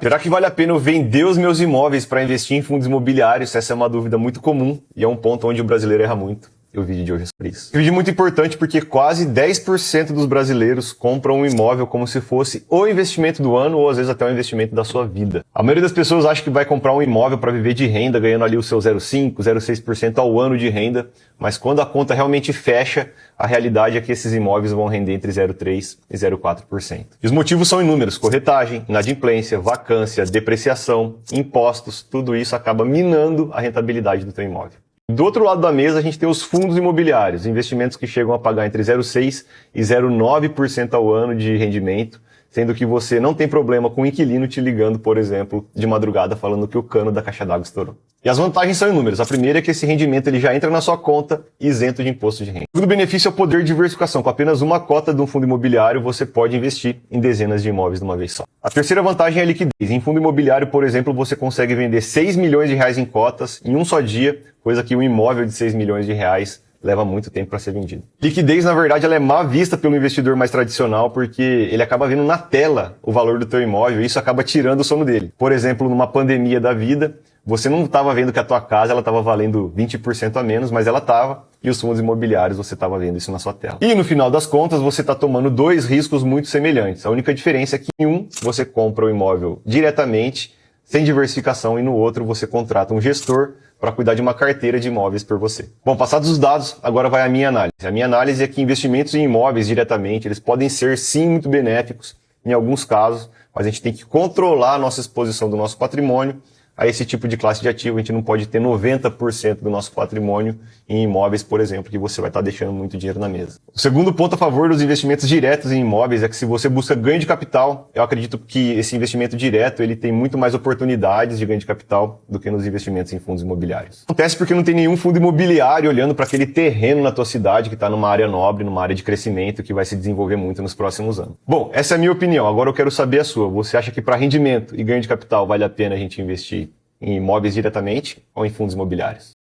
Será que vale a pena eu vender os meus imóveis para investir em fundos imobiliários? Essa é uma dúvida muito comum e é um ponto onde o brasileiro erra muito. E o vídeo de hoje é sobre isso. Um vídeo muito importante porque quase 10% dos brasileiros compram um imóvel como se fosse o investimento do ano ou às vezes até o investimento da sua vida. A maioria das pessoas acha que vai comprar um imóvel para viver de renda, ganhando ali o seu 0,5%, 0,6% ao ano de renda, mas quando a conta realmente fecha, a realidade é que esses imóveis vão render entre 0,3% e 0,4%. E os motivos são inúmeros: corretagem, inadimplência, vacância, depreciação, impostos, tudo isso acaba minando a rentabilidade do teu imóvel. Do outro lado da mesa, a gente tem os fundos imobiliários, investimentos que chegam a pagar entre 0,6% e 0,9% ao ano de rendimento, sendo que você não tem problema com o inquilino te ligando, por exemplo, de madrugada falando que o cano da caixa d'água estourou. E as vantagens são inúmeras. A primeira é que esse rendimento ele já entra na sua conta isento de imposto de renda. O segundo benefício é o poder de diversificação. Com apenas uma cota de um fundo imobiliário, você pode investir em dezenas de imóveis de uma vez só. A terceira vantagem é a liquidez. Em fundo imobiliário, por exemplo, você consegue vender 6 milhões de reais em cotas em um só dia, coisa que um imóvel de 6 milhões de reais leva muito tempo para ser vendido. Liquidez, na verdade, ela é má vista pelo investidor mais tradicional porque ele acaba vendo na tela o valor do teu imóvel e isso acaba tirando o sono dele. Por exemplo, numa pandemia da vida, você não estava vendo que a tua casa estava valendo 20% a menos, mas ela estava, e os fundos imobiliários você estava vendo isso na sua tela. E no final das contas, você está tomando dois riscos muito semelhantes. A única diferença é que em um, você compra o imóvel diretamente, sem diversificação, e no outro você contrata um gestor para cuidar de uma carteira de imóveis por você. Bom, passados os dados, agora vai a minha análise. A minha análise é que investimentos em imóveis diretamente, eles podem ser sim muito benéficos em alguns casos, mas a gente tem que controlar a nossa exposição do nosso patrimônio a esse tipo de classe de ativo. A gente não pode ter 90% do nosso patrimônio em imóveis, por exemplo, que você vai estar deixando muito dinheiro na mesa. O segundo ponto a favor dos investimentos diretos em imóveis é que se você busca ganho de capital, eu acredito que esse investimento direto ele tem muito mais oportunidades de ganho de capital do que nos investimentos em fundos imobiliários. Acontece porque não tem nenhum fundo imobiliário olhando para aquele terreno na tua cidade que está numa área nobre, numa área de crescimento que vai se desenvolver muito nos próximos anos. Bom, essa é a minha opinião. Agora eu quero saber a sua. Você acha que para rendimento e ganho de capital vale a pena a gente investir em imóveis diretamente ou em fundos imobiliários?